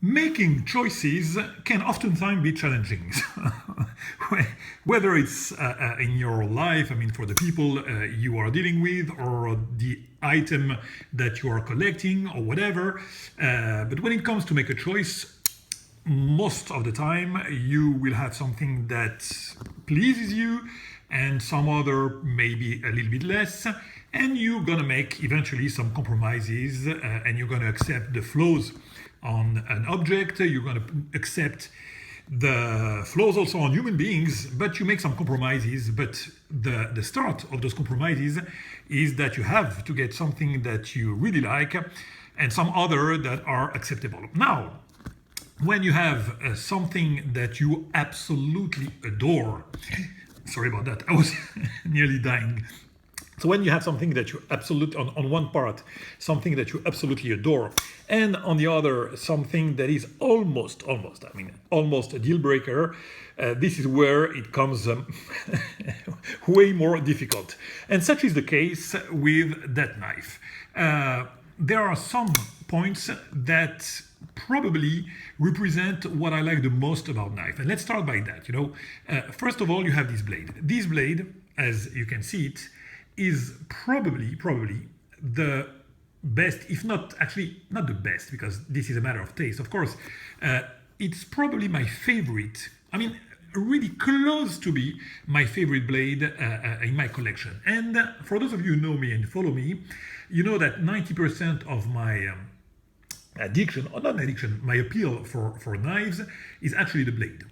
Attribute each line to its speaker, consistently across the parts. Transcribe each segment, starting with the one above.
Speaker 1: Making choices can oftentimes be challenging. Whether it's in your life, I mean, for the people you are dealing with, or the item that you are collecting, or whatever. But when it comes to make a choice, most of the time you will have something that pleases you and some other maybe a little bit less, and you're gonna make eventually some compromises, and you're gonna accept the flaws on an object, you're going to accept the flaws also on human beings, but you make some compromises. But the start of those compromises is that you have to get something that you really like and some other that are acceptable. Now, when you have something that you absolutely adore, sorry about that, I was nearly dying. So when you have something that you on one part, something that you absolutely adore, and on the other, something that is almost a deal breaker, this is where it comes way more difficult. And such is the case with that knife. There are some points that probably represent what I like the most about knife. And let's start by that. First of all, you have this blade. This blade, as you can see it, is probably the best, if not actually not the best, because this is a matter of taste, of course. It's probably my favorite, I mean, really close to be my favorite blade in my collection. And for those of you who know me and follow me, you know that 90% of my my appeal for knives is actually the blade.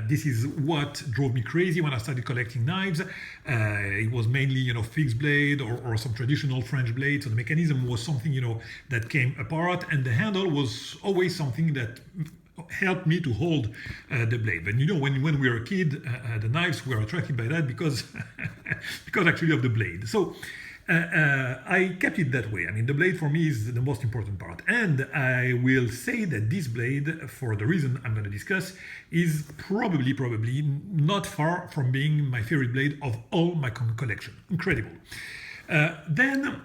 Speaker 1: This is what drove me crazy when I started collecting knives. It was mainly, fixed blade or some traditional French blade. So the mechanism was something, that came apart, and the handle was always something that helped me to hold the blade. But when we were a kid, the knives were attracted by that because actually of the blade. So I kept it that way. I mean, the blade for me is the most important part. And I will say that this blade, for the reason I'm going to discuss, is probably not far from being my favorite blade of all my collection. Incredible. Then,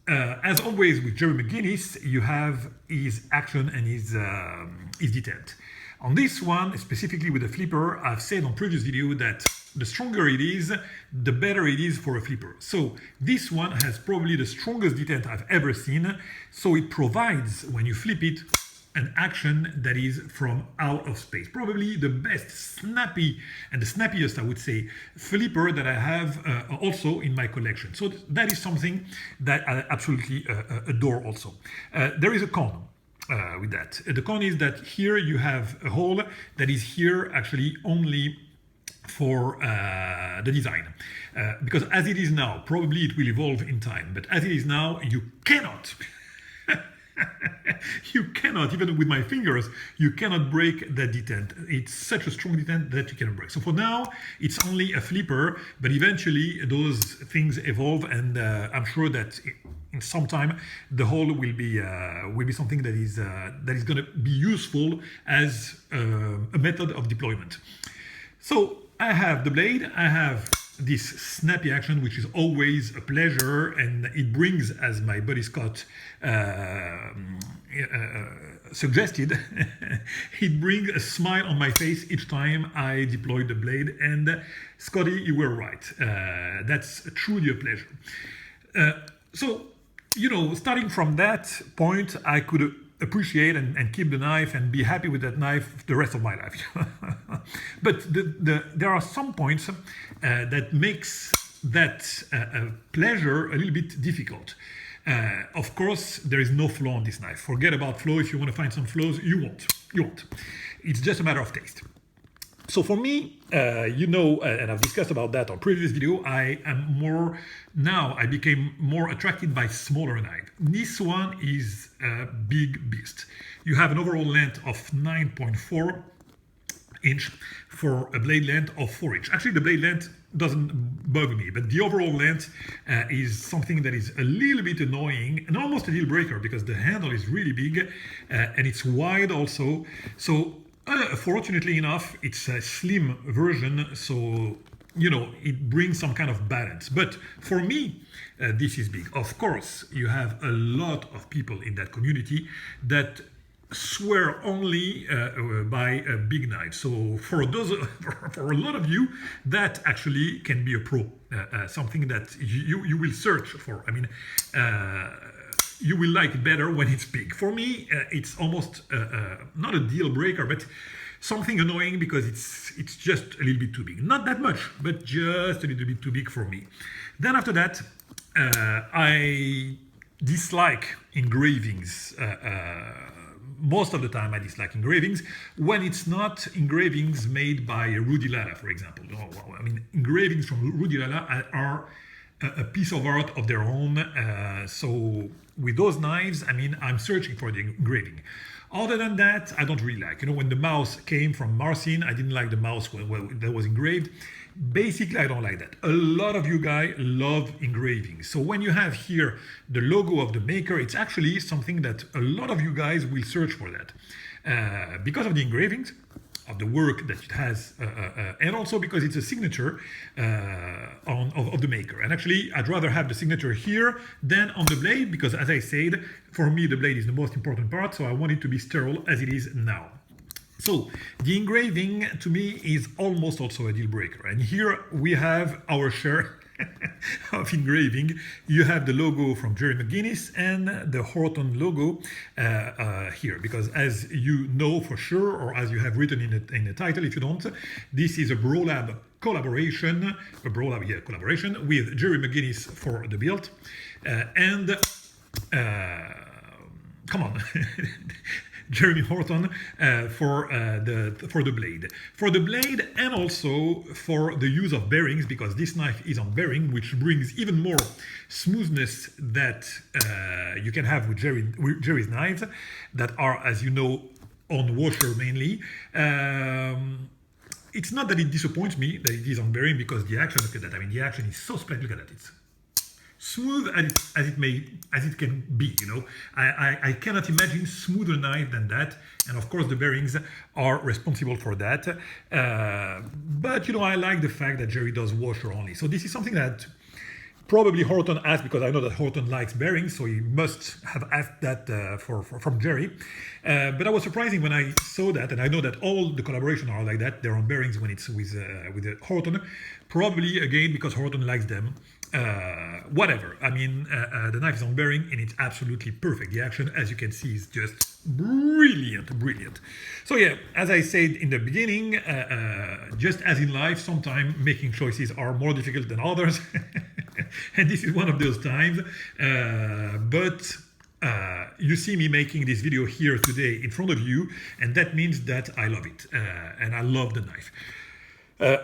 Speaker 1: as always with Gerry McGinnis, you have his action and his detent. On this one, specifically with the flipper, I've said on previous video that the stronger it is, the better it is for a flipper. So this one has probably the strongest detent I've ever seen. So it provides, when you flip it, an action that is from out of space. Probably the best snappy and the snappiest, I would say, flipper that I have also in my collection. So that is something that I absolutely adore also. There is a con with that. The con is that here you have a hole that is here actually only for the design. Because as it is now, probably it will evolve in time, but as it is now, you cannot even with my fingers, you cannot break that detent. It's such a strong detent that you cannot break. So for now, it's only a flipper, but eventually those things evolve, and I'm sure that in some time the hole will be something that is going to be useful as a method of deployment. So I have the blade, I have this snappy action, which is always a pleasure, and it brings, as my buddy Scott suggested, it brings a smile on my face each time I deploy the blade. And Scotty, you were right. That's truly a pleasure. So, starting from that point, I could appreciate and keep the knife and be happy with that knife the rest of my life. But there are some points that makes that pleasure a little bit difficult. Of course, there is no flaw on this knife. Forget about flaw. If you want to find some flaws, you won't. It's just a matter of taste. So for me, and I've discussed about that on previous video, I became more attracted by smaller knife. This one is a big beast. You have an overall length of 9.4 inch for a blade length of 4 inch. Actually, the blade length doesn't bug me, but the overall length is something that is a little bit annoying and almost a deal breaker, because the handle is really big and it's wide also. So fortunately enough, it's a slim version, so it brings some kind of balance. But for me, this is big. Of course, you have a lot of people in that community that swear only by a big knife. So for those, for a lot of you, that actually can be a pro, something that you will search for. I mean, you will like it better when it's big. For me, it's almost not a deal breaker, but something annoying because it's just a little bit too big. Not that much, but just a little bit too big for me. Then after that, I dislike engravings. Most of the time I dislike engravings when it's not engravings made by Rudy Lala, for example. I mean, engravings from Rudy Lala are a piece of art of their own. So with those knives, I mean, I'm searching for the engraving. Other than that, I don't really like. You know, when the mouse came from Marcin, I didn't like the mouse that was engraved. Basically, I don't like that. A lot of you guys love engraving. So when you have here the logo of the maker, it's actually something that a lot of you guys will search for that. Because of the engravings, of the work that it has, and also because it's a signature of the maker. And actually, I'd rather have the signature here than on the blade, because as I said, for me, the blade is the most important part, so I want it to be sterile as it is now. So the engraving to me is almost also a deal breaker. And here we have our share of engraving. You have the logo from Gerry McGinnis and the Horton logo here, because as you know for sure, or as you have written in the title, if you don't, this is a Brolab collaboration, collaboration with Gerry McGinnis for the build, and come on. Jeremy Horton for the blade. For the blade, and also for the use of bearings, because this knife is on bearing, which brings even more smoothness that you can have with Jerry's knives that are, as you know, on washer mainly. It's not that it disappoints me that it is on bearing, because the action, look at that. I mean, the action is so splendid. Look at that. It's smooth as it can be, you know. I cannot imagine smoother knife than that, and of course the bearings are responsible for that. But you know, I like the fact that Gerry does washer only. So this is something that probably Horton asked, because I know that Horton likes bearings, so he must have asked that from Gerry. But I was surprising when I saw that, and I know that all the collaborations are like that. They're on bearings when it's with Horton. Probably again because Horton likes them. Whatever. I mean, the knife is on bearing and it's absolutely perfect. The action, as you can see, is just brilliant. So yeah, as I said in the beginning, just as in life, sometimes making choices are more difficult than others. And this is one of those times. But you see me making this video here today in front of you, and that means that I love it. And I love the knife.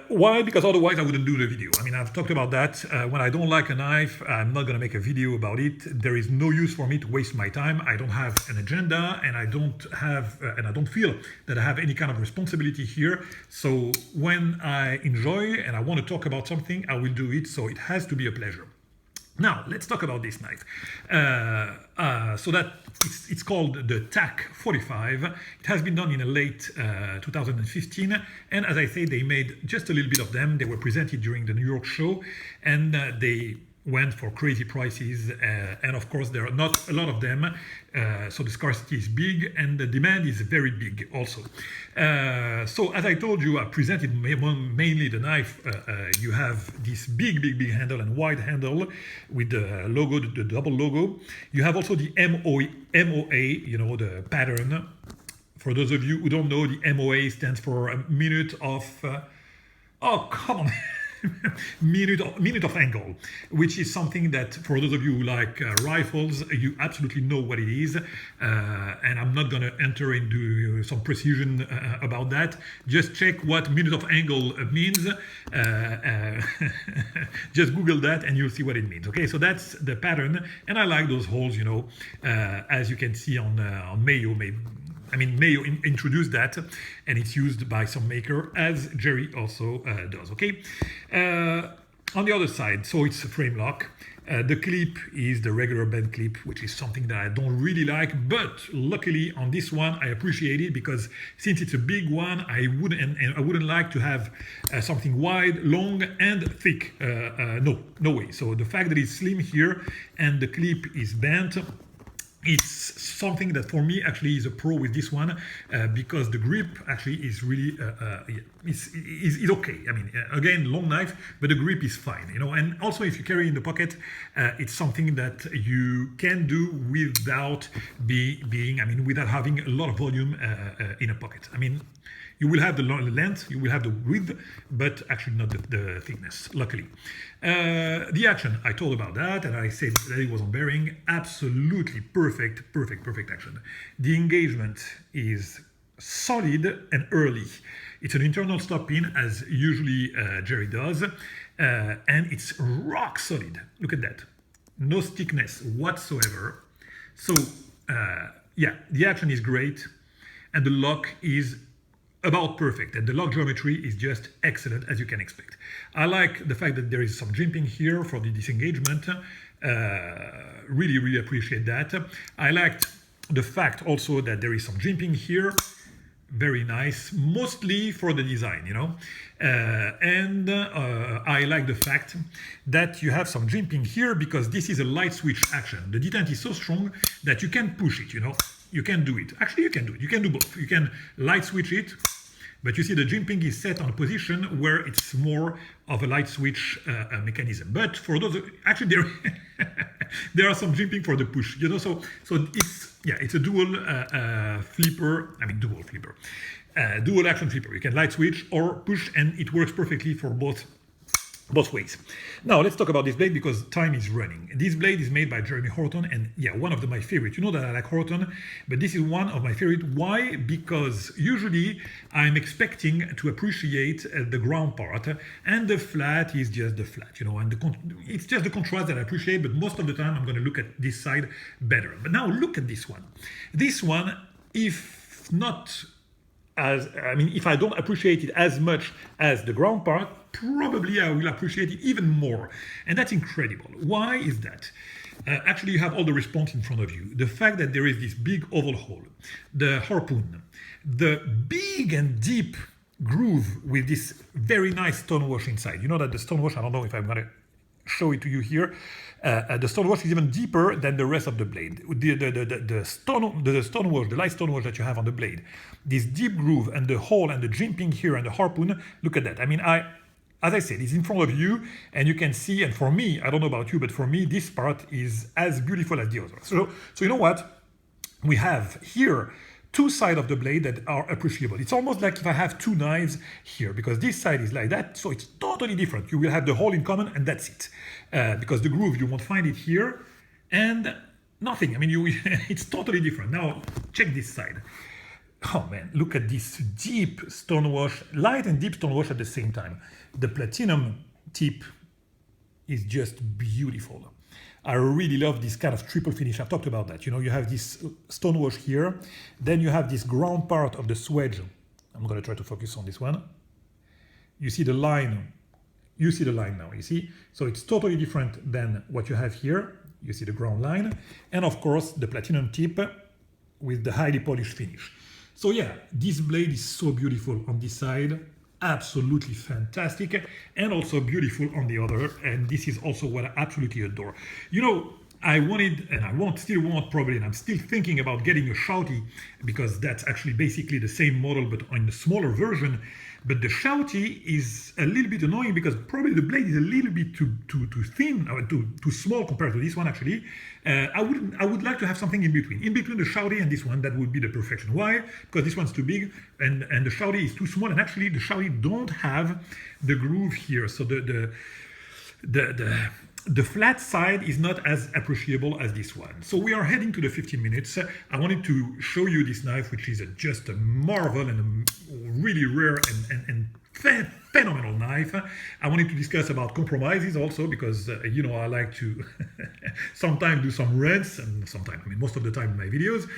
Speaker 1: Why? Because otherwise I wouldn't do the video. I mean, I've talked about that. When I don't like a knife, I'm not going to make a video about it. There is no use for me to waste my time. I don't have an agenda, and I don't feel that I have any kind of responsibility here. So when I enjoy and I want to talk about something, I will do it. So it has to be a pleasure. Now, let's talk about this knife. So that it's called the Tac 45. It has been done in a late 2015. And as I say, they made just a little bit of them. They were presented during the New York show, and they went for crazy prices. And of course, there are not a lot of them. So the scarcity is big and the demand is very big also. So as I told you, I presented mainly the knife. You have this big handle and wide handle with the logo, the double logo. You have also the MOA, you know, the pattern. For those of you who don't know, the MOA stands for a minute of... oh, come on. minute of angle, which is something that for those of you who like rifles, you absolutely know what it is, and I'm not going to enter into some precision about that. Just check what minute of angle means. Just Google that and you'll see what it means. Okay, so that's the pattern, and I like those holes, you know, as you can see on Mayo. Mayo introduced that, and it's used by some maker, as Gerry also does, okay? On the other side, so it's a frame lock. The clip is the regular bend clip, which is something that I don't really like, but luckily on this one I appreciate it, because since it's a big one, I wouldn't like to have something wide, long, and thick. No way. So the fact that it's slim here and the clip is bent, it's something that for me actually is a pro with this one, because the grip actually is really is okay. I mean, again, long knife, but the grip is fine, you know. And also, if you carry in the pocket, it's something that you can do without without having a lot of volume in a pocket. I mean, you will have the length, you will have the width, but actually not the thickness, luckily. The action, I told about that, and I said that it was on bearing. Absolutely perfect action. The engagement is solid and early. It's an internal stop pin, as usually Gerry does, and it's rock solid. Look at that. No stickness whatsoever. So, yeah, the action is great, and the lock is about perfect, and the lock geometry is just excellent, as you can expect. I like the fact that there is some jimping here for the disengagement. Really appreciate that. I liked the fact also that there is some jimping here. Very nice, mostly for the design, you know. I like the fact that you have some jimping here, because this is a light switch action. The detent is so strong that you can push it, you know. You can do it. Actually, you can do it. You can do both. You can light switch it, but you see the jimping is set on a position where it's more of a light switch mechanism. But for those, actually there are some jimping for the push, you know. So it's a dual flipper. I mean, dual flipper, dual action flipper. You can light switch or push, and it works perfectly for both ways. Now let's talk about this blade, because time is running. This blade is made by Jeremy Horton, and yeah, one of my favorite. You know that I like Horton, but this is one of my favorite. Why? Because usually I'm expecting to appreciate the ground part, and the flat is just the flat, you know, and it's just the contrast that I appreciate, but most of the time I'm going to look at this side better. But now look at this one. This one, if not as, I mean, if I don't appreciate it as much as the ground part, probably I will appreciate it even more. And that's incredible. Why is that? Actually, you have all the response in front of you. The fact that there is this big oval hole, the harpoon, the big and deep groove with this very nice stone wash inside. You know that the stone wash, I don't know if I'm going to show it to you here. The stone wash is even deeper than the rest of the blade. The stone wash, the light stone wash that you have on the blade, this deep groove and the hole and the jimping here and the harpoon, look at that. I mean, as I said, it's in front of you and you can see, and for me, I don't know about you, but for me, this part is as beautiful as the other. So you know what? We have here two sides of the blade that are appreciable. It's almost like if I have two knives here, because this side is like that, so it's totally different. You will have the hole in common and that's it. Because the groove, you won't find it here, and nothing. I mean, it's totally different. Now, check this side. Oh man, look at this deep stone wash, light and deep stone wash at the same time. The platinum tip is just beautiful. I really love this kind of triple finish. I've talked about that. You know, you have this stone wash here, then you have this ground part of the swedge. I'm going to try to focus on this one. You see the line. You see the line now, you see? So it's totally different than what you have here. You see the ground line. And of course, the platinum tip with the highly polished finish. So yeah, this blade is so beautiful on this side. Absolutely fantastic, and also beautiful on the other, and this is also what I absolutely adore. You know, I wanted, and I still want probably, and I'm still thinking about getting a shouty, because that's actually basically the same model but on the smaller version. But the shouty is a little bit annoying because probably the blade is a little bit too thin, or too small compared to this one actually. I would like to have something in between the shouty and this one. That would be the perfection. Why? Because this one's too big and the shouty is too small, and actually the shouty don't have the groove here, so the flat side is not as appreciable as this one. So we are heading to the 15 minutes. I wanted to show you this knife, which is just a marvel and a really rare and phenomenal knife. I wanted to discuss about compromises also, because you know, I like to sometimes do some rants, and sometimes, I mean, most of the time in my videos.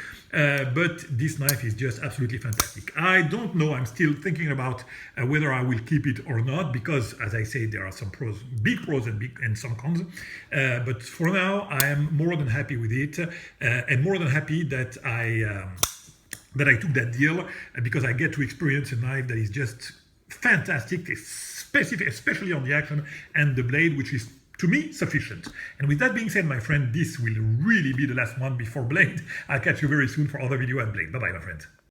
Speaker 1: But this knife is just absolutely fantastic. I don't know, I'm still thinking about whether I will keep it or not, because as I say, there are some pros, big pros and some cons. But for now, I am more than happy with it, and more than happy that I took that deal, because I get to experience a knife that is just fantastic, especially on the action, and the blade, which is to me, sufficient. And with that being said, my friend, this will really be the last one before Blade. I'll catch you very soon for other video at Blade. Bye-bye, my friend.